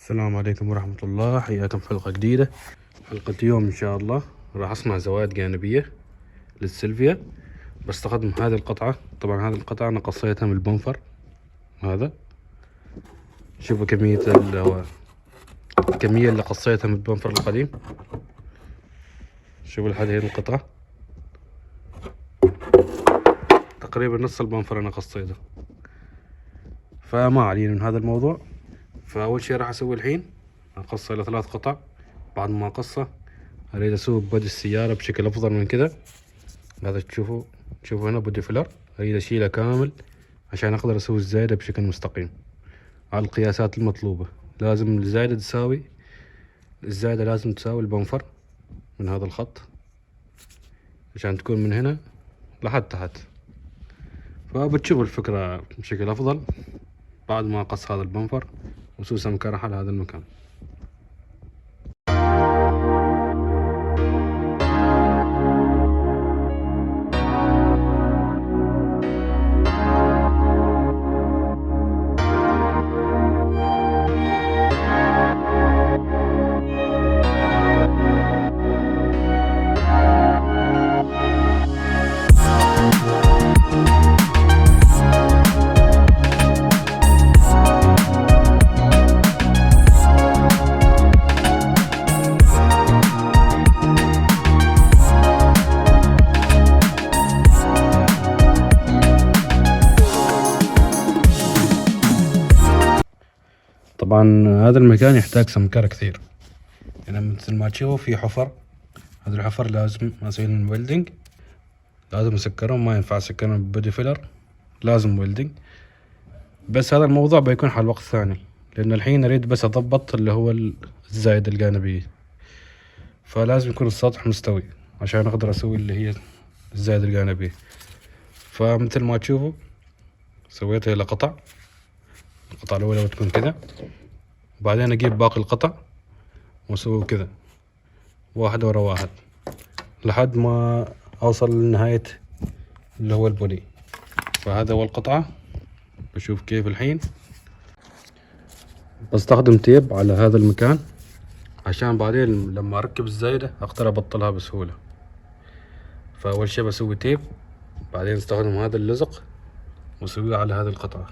السلام عليكم ورحمة الله، حياكم في حلقة جديدة. حلقة اليوم إن شاء الله راح أصنع زوايد جانبية للسلفية. بستخدم هذه القطعة. طبعا هذه القطعة أنا قصيتها من البنفر هذا. شوفوا الكمية اللي قصيتها من البنفر القديم. شوفوا هذه القطعة تقريبا نص البنفر أنا قصيته، فما علينا من هذا الموضوع. فأول شي راح أسوي الحين أقصه إلى 3 قطع. بعد ما أقصه أريد أسوي بودي السيارة بشكل أفضل من كذا. هذا تشوفوا هنا بودي فيلر، أريد أشيله كامل عشان أقدر أسوي الزايدة بشكل مستقيم على القياسات المطلوبة. لازم الزايدة لازم تساوي البنفر من هذا الخط عشان تكون من هنا لحد تحت. فبتشوفوا الفكرة بشكل أفضل بعد ما أقص هذا البنفر وأسوي سمكرة على هذا المكان. طبعا هذا المكان يحتاج سمكرة كثير، يعني مثل ما تشوفوا في حفر. هذا الحفر لازم اسوي ويلدنج، لازم اسكرهم، ما ينفع اسكرهم ببودي فيلر، لازم ويلدنج. بس هذا الموضوع بيكون حال وقت ثاني، لان الحين اريد بس اضبط اللي هو الزايدة الجانبية، فلازم يكون السطح مستوي عشان اقدر اسوي اللي هي الزايدة الجانبية. فمثل ما تشوفوا سويتها الى قطع. القطعة الاولى بتكون كذا، وبعدين اجيب باقي القطع واسوي كذا واحد ورا واحد لحد ما اوصل لنهاية اللي هو البولي. فهذا هو القطعة. بشوف كيف الحين بستخدم تيب على هذا المكان عشان بعدين لما اركب الزايدة اقدر ابطلها بسهولة. فاول شي بسوي تيب، بعدين استخدم هذا اللزق واسويه على هذه القطعة.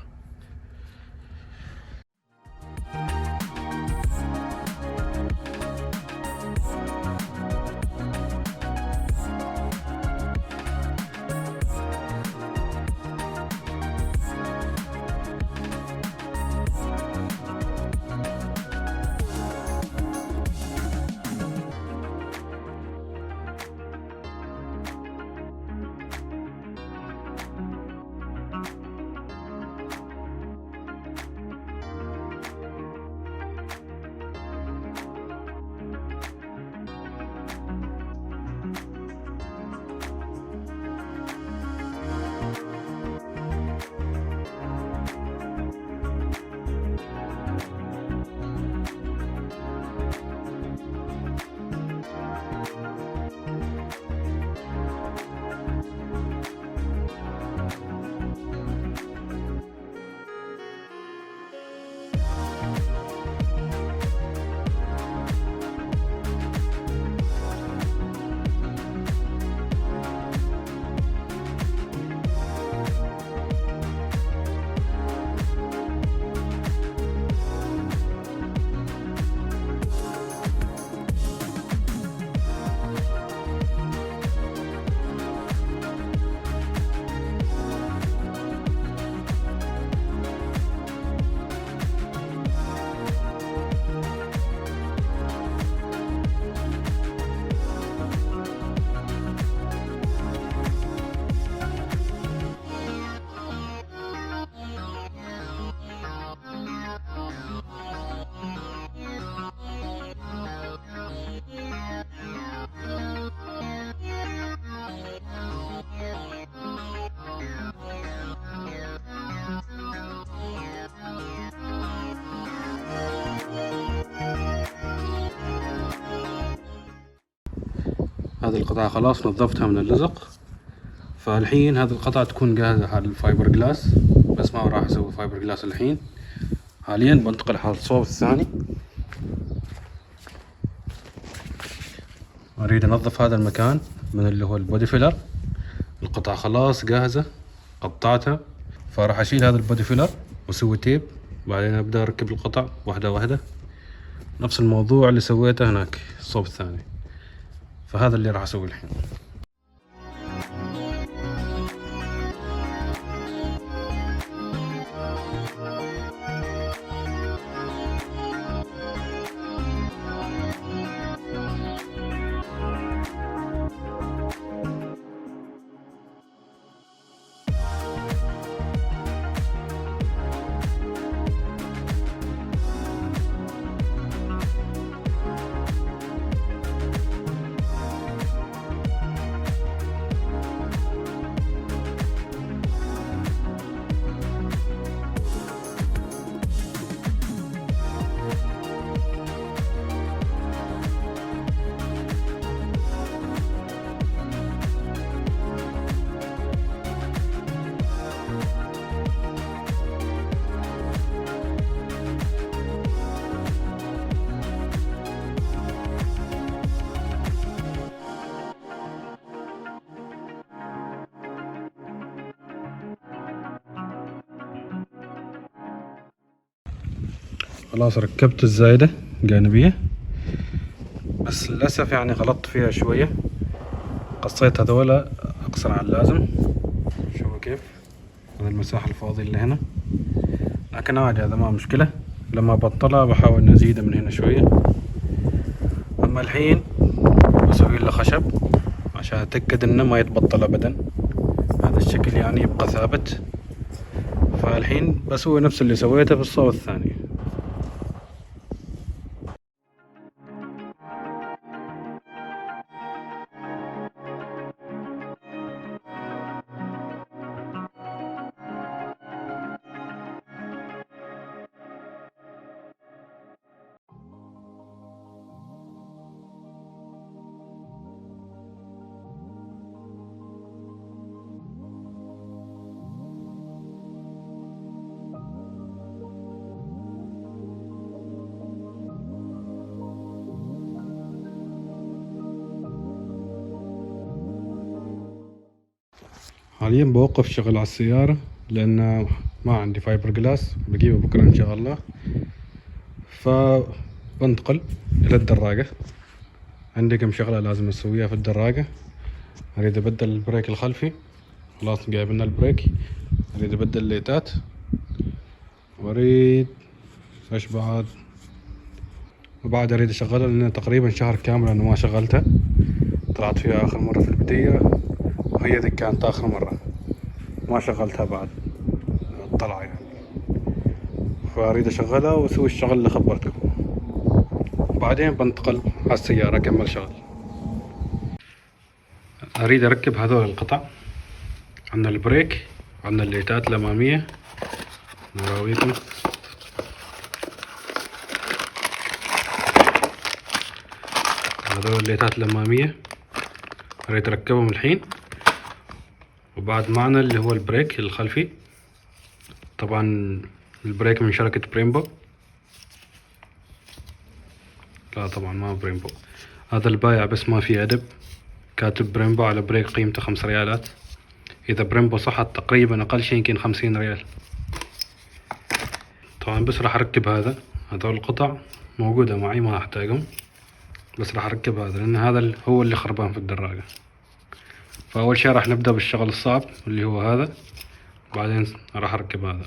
هذه القطعة خلاص نظفتها من اللزق. فالحين هذه القطعة تكون جاهزة على الفايبر جلاس، بس ما راح اسوي فايبر جلاس الحين. حاليا بنتقل على الصوب الثاني. اريد انظف هذا المكان من اللي هو البودي فيلر. القطعة خلاص جاهزة، قطعتها، فراح اشيل هذا البودي فيلر واسوي تيب، وبعدين ابدا اركب القطع واحدة واحدة، نفس الموضوع اللي سويته هناك الصوب الثاني. فهذا اللي راح اسويه الحين. خلاص ركبت الزايدة الجانبية، بس للأسف يعني غلطت فيها شوية، قصيت هذولا أقصر عن اللازم. شوفوا كيف هذا المساحة الفاضية اللي هنا، لكن عادي هذا ما مشكلة. لما بطلها بحاول نزيدها من هنا شوية. أما الحين بسوي له خشب عشان أتأكد إنه ما يتبطل أبدا، هذا الشكل يعني يبقى ثابت. فالحين بسوي نفس اللي سويته في الصوب الثاني. حاليا بوقف شغل على السيارة لأن ما عندي فايبر جلاس، بجيبه بكرة إن شاء الله. فبنتقل إلى الدراجة، عندي كم شغلة لازم أسويها في الدراجة. أريد أبدل البريك الخلفي، خلاص جايب لنا البريك. أريد أبدل الليتات، وأريد إيش بعد أريد أشغلها لأن تقريبا شهر كامل أنا ما شغلتها. طلعت فيها آخر مرة في البداية، وهي ذي كانت آخر مرة ما شغلتها بعد الطلعة يعني. فأريد أشغلها وأسوي الشغل اللي خبرتكم، وبعدين بنتقل على السيارة أكمل شغل. أريد أركب هذول القطع، عندنا البريك، عندنا الليتات الأمامية، نراويكم. هذول الليتات الأمامية أريد أركبهم الحين. وبعد معنا اللي هو البريك الخلفي، طبعا البريك من شركة بريمبو. لا طبعا ما بريمبو، هذا البايع بس ما في أدب، كاتب بريمبو على بريك قيمته 5 ريالات. إذا بريمبو صحت تقريبا أقل شيء يمكن 50 ريال. طبعا بس راح أركب هذول القطع موجودة معي ما أحتاجهم، بس راح أركب هذا لأن هذا هو اللي خربان في الدراجة. فأول شيء راح نبدأ بالشغل الصعب اللي هو هذا، وبعدين راح أركب هذا.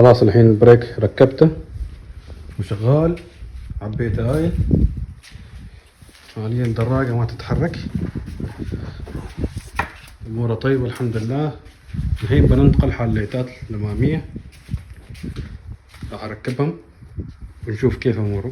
خلاص الحين البريك ركبته وشغال. عبيت آيل. حاليا الدراجة ما تتحرك، أموره طيبة الحمد لله. الحين بننتقل حال الليتات الأمامية، راح أركبهم ونشوف كيف أموره.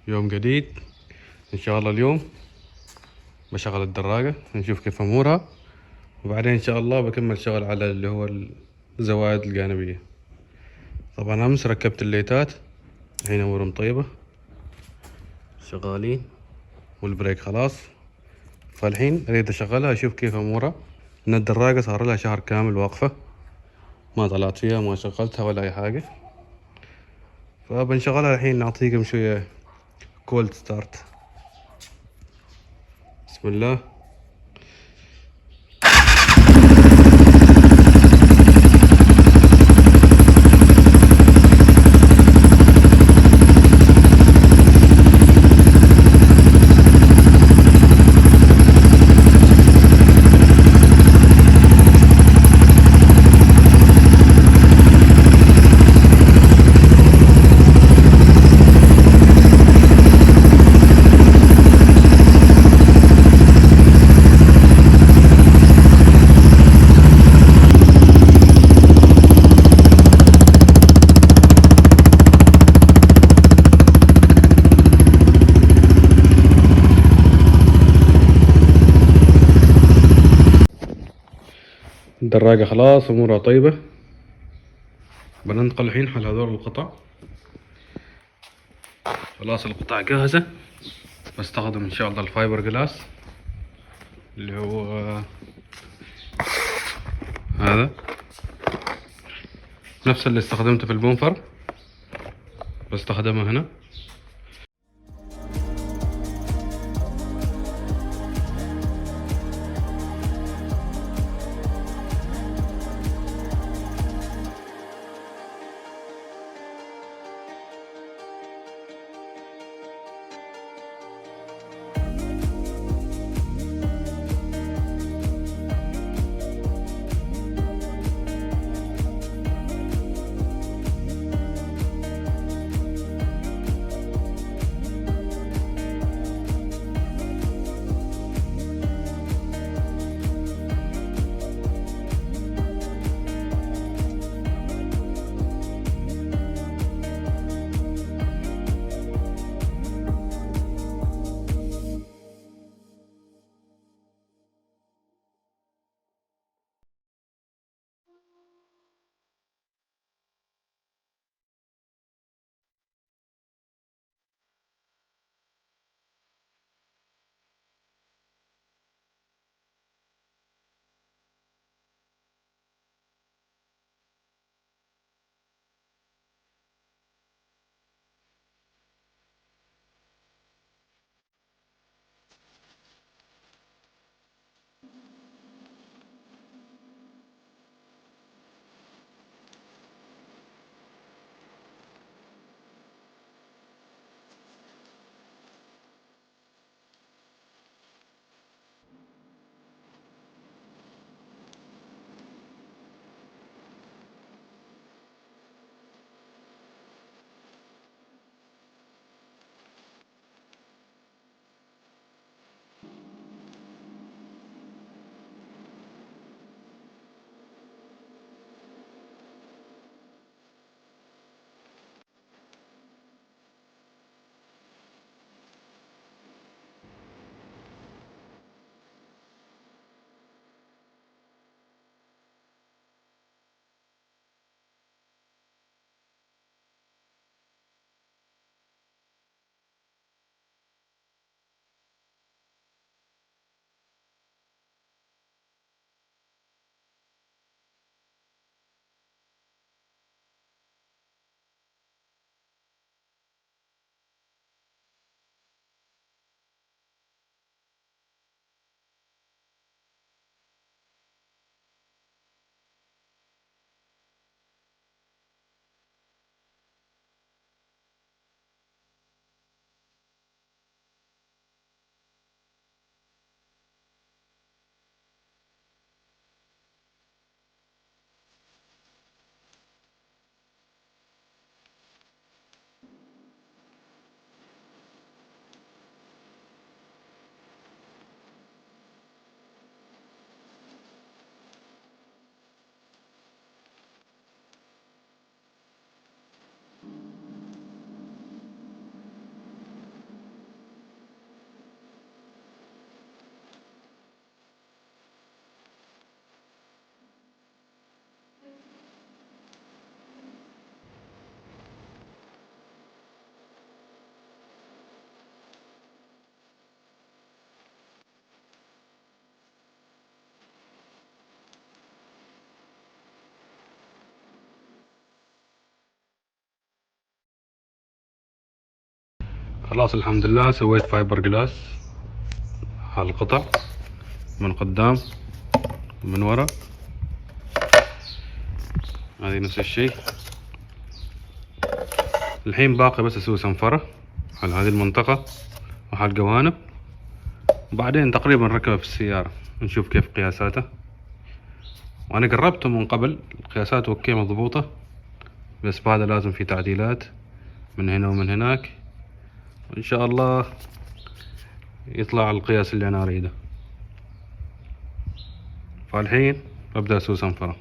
يوم جديد ان شاء الله. اليوم بشغل الدراجة نشوف كيف امورها، وبعدين ان شاء الله بكمل شغل على اللي هو الزوايد الجانبية. طبعا امس ركبت الليتات، الحين امورهم طيبة شغالين والبريك خلاص. فالحين اريد اشغلها اشوف كيف امورها، ان الدراجة صار لها شهر كامل واقفة، ما طلعت فيها ما شغلتها ولا اي حاجة. فبنشغلها الحين نعطيكم شوية كولد ستارت. بسم الله. الدراجة خلاص امورها طيبة. بننتقل الحين حل هذول القطع. خلاص القطع جاهزة، بستخدم ان شاء الله الفايبر جلاس اللي هو هذا، نفس اللي استخدمته في البونفر بستخدمه هنا. خلاص الحمد لله سويت فايبر جلاس على القطع من قدام ومن ورا. هذه نفس الشيء. الحين باقي بس اسوي صنفرة على هذه المنطقة وعلى الجوانب، وبعدين تقريبا نركبه في السيارة نشوف كيف قياساته. وانا قربته من قبل، القياسات اوكي مضبوطة، بس بعد لازم في تعديلات من هنا ومن هناك، وان شاء الله يطلع القياس اللي انا اريده. فالحين ببدأ اسوي صنفرة.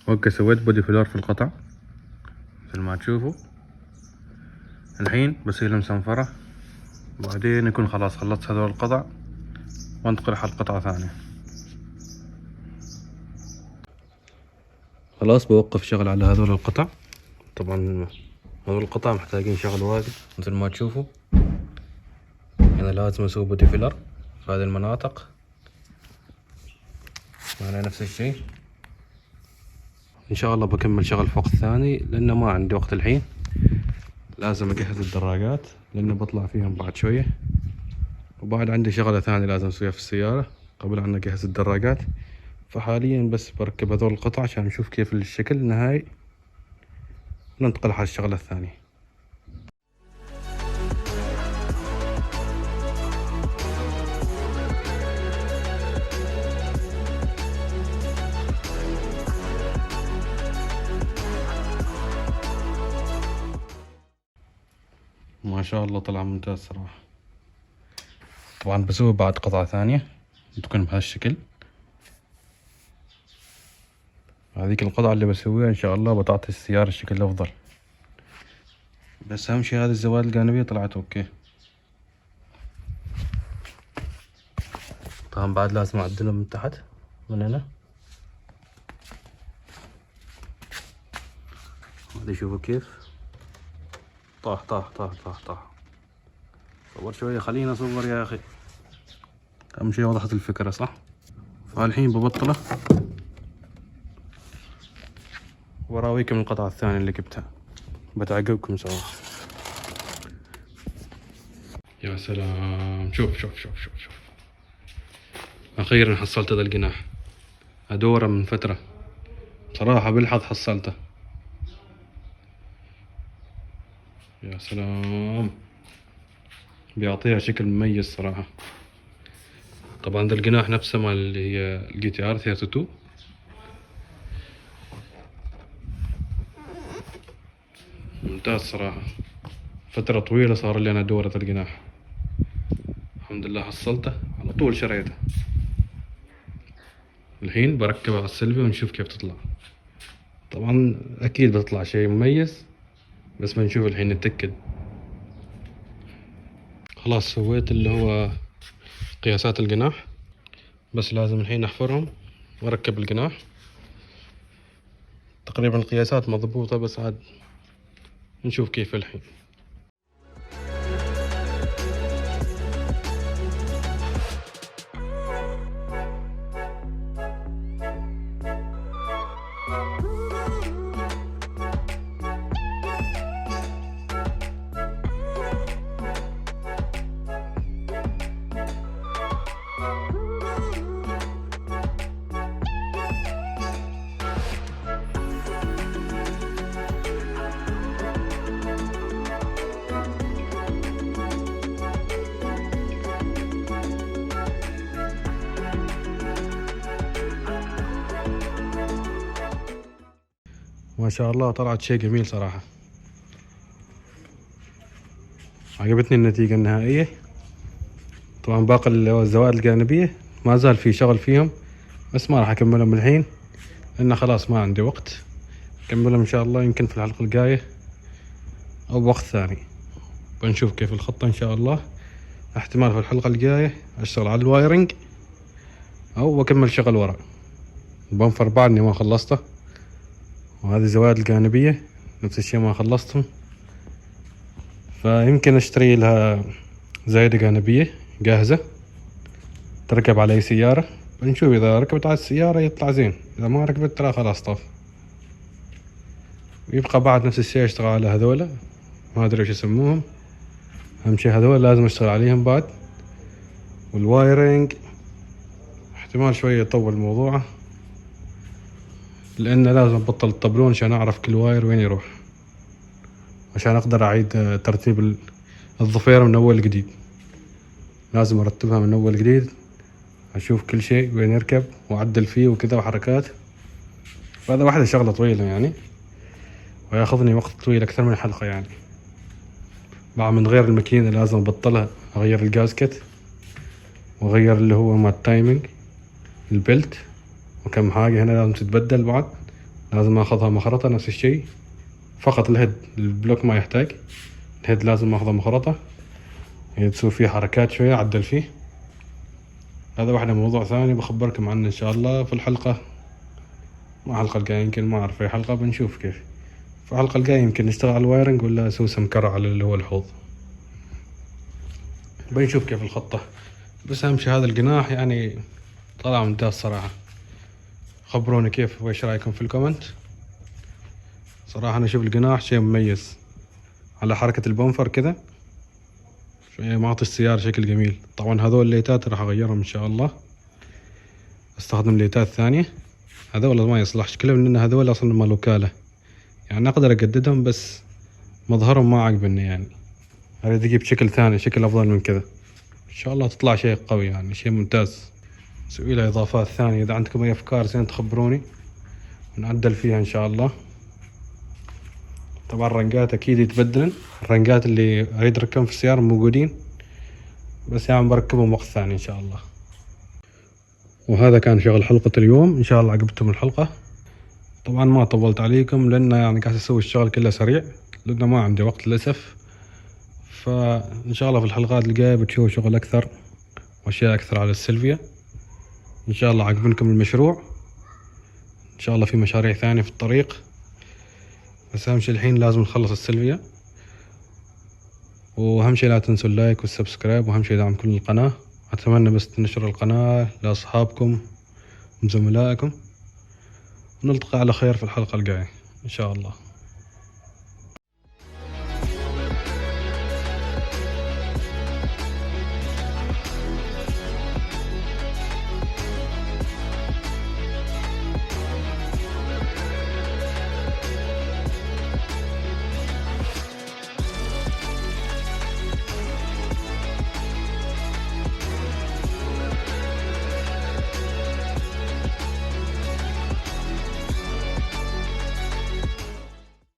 اوكي سويت بودي فيلر في القطع مثل ما تشوفوا. الحين بسوي لهم صنفرة، بعدين يكون خلاص خلصت هذول القطع وانتقل على قطعة ثانية. خلاص بوقف شغل على هذول القطع. طبعا هذول القطع محتاجين شغل واجد مثل ما تشوفوا. انا لازم اسوي بودي فيلر في هذه المناطق، معنا نفس الشيء. ان شاء الله بكمل شغل في وقت ثاني لانه ما عندي وقت الحين. لازم اجهز الدراجات لانه بطلع فيهم بعد شوية، وبعد عندي شغلة ثانية لازم اسويها في السيارة قبل ان اجهز الدراجات. فحاليا بس بركب هذول القطع عشان نشوف كيف الشكل النهائي، ننتقل على الشغلة الثانية. ما شاء الله طلع ممتاز صراحة. طبعا بسوي بعد قطعة ثانية تكون بهالشكل. هذيك القطعة اللي بسويها ان شاء الله بتعطي السيارة الشكل الافضل، بس اهم شي هذه الزوايا الجانبية طلعت اوكي. طبعا بعد لازم اعدلهم من تحت من هنا. هذا شوفوا كيف طاح طاح طاح طاح طاح. صور شوية، خلينا اصور يا اخي. اهم شي وضحت الفكرة صح. فالحين ببطله وراويكم القطعة الثانية اللي جبتها، بتعقبكم سوا. يا سلام، شوف شوف شوف شوف شوف. اخيرا حصلت هذا الجناح، ادوره من فترة صراحة، بالحظ حصلته. يا سلام، بيعطيها شكل مميز صراحة. طبعا ده الجناح نفسه مال اللي هي الجي تي ار 32. ممتاز صراحة، فترة طويلة صار لي انا ادور هذا الجناح. الحمد لله حصلته، على طول شريته. الحين بركبه على السلفي ونشوف كيف تطلع. طبعا اكيد بتطلع شيء مميز، بس بنشوف الحين نتأكد. خلاص سويت اللي هو قياسات الجناح، بس لازم الحين احفرهم واركب الجناح. تقريبا القياسات مضبوطة، بس عاد نشوف كيف الحين. ما شاء الله طلعت شيء جميل صراحة. عجبتني النتيجة النهائية. طبعا باقي الزوائد الجانبية ما زال في شغل فيهم، بس ما راح اكملهم الحين لان خلاص ما عندي وقت. اكملهم ان شاء الله يمكن في الحلقة الجاية او بوقت ثاني. بنشوف كيف الخطة ان شاء الله. احتمال في الحلقة الجاية اشتغل على الوايرنج او بكمل شغل ورا. البنفر بعدني ما خلصته، وهذه الزوايد الجانبية نفس الشيء ما خلصتهم، فيمكن اشتري لها زايدة جانبية جاهزة تركب على اي سيارة. بنشوف اذا ركبت على السيارة يطلع زين، اذا ما ركبت ترى خلاص طاف. يبقى بعد نفس الشيء اشتغل على هذولا، ما ادري ايش يسموهم. اهم شيء هذول لازم اشتغل عليهم بعد. والوايرنج احتمال شوية يطول موضوعه، لان لازم ابطل الطبلون عشان اعرف كل واير وين يروح، عشان اقدر اعيد ترتيب الضفيرة من اول جديد. لازم ارتبها من اول جديد، اشوف كل شيء وين يركب واعدل فيه وكذا وحركات. فهذا واحدة شغلة طويلة يعني، وياخذني وقت طويل اكثر من حلقة يعني. بعد من غير الماكينة لازم ابطلها، اغير الجاسكت واغير اللي هو مع التايمينج البلت، وكم حاجة هنا لازم تتبدل. بعد لازم اخذها مخرطة نفس الشيء، فقط الهيد البلوك ما يحتاج. الهيد لازم اخذها مخرطة تسوي فيه حركات شوية اعدل فيه. هذا واحدة موضوع ثاني بخبركم عنه ان شاء الله في الحلقة، مع الحلقة الجاية يمكن، ما اعرف اي حلقة، بنشوف كيف. في الحلقة الجاية يمكن نشتغل على الوايرنج ولا اسوي سمكرة على اللي هو الحوض، بنشوف كيف الخطة. بس اهم شيء هذا الجناح يعني طلع ممتاز صراحة. خبروني كيف وايش رايكم في الكومنت. صراحة انا اشوف الجناح شيء مميز على حركة البنفر كذا، شوية معطي السيارة شكل جميل. طبعا هذول الليتات راح اغيرهم ان شاء الله، استخدم ليتات ثانية. هذول ما يصلح شكلهم لان هذول اصلا مال وكالة، يعني اقدر اجددهم بس مظهرهم ما عجبني يعني. اريد اجيب شكل ثاني، شكل افضل من كذا. ان شاء الله تطلع شيء قوي يعني، شيء ممتاز. نسوي له اضافات ثانية. اذا عندكم اي افكار زين تخبروني ونعدل فيها ان شاء الله. طبعا الرنقات اكيد يتبدلن، الرنقات اللي اريد اركبهم في السيارة موجودين، بس يعني بركبهم وقت ثاني ان شاء الله. وهذا كان شغل حلقة اليوم. ان شاء الله عجبتكم الحلقة. طبعا ما طولت عليكم لان يعني قاعد اسوي الشغل كله سريع، لانه ما عندي وقت للاسف. فان شاء الله في الحلقات الجاية بتشوفوا شغل اكثر واشياء اكثر على السيلفيا. ان شاء الله عجبنكم المشروع. ان شاء الله في مشاريع ثانية في الطريق، بس اهم شيء الحين لازم نخلص السيلفيا. واهم شيء لا تنسوا اللايك والسبسكرايب، واهم شيء دعمكم للقناة. اتمنى بس تنشروا القناة لاصحابكم وزملائكم، ونلتقي على خير في الحلقة الجاية ان شاء الله.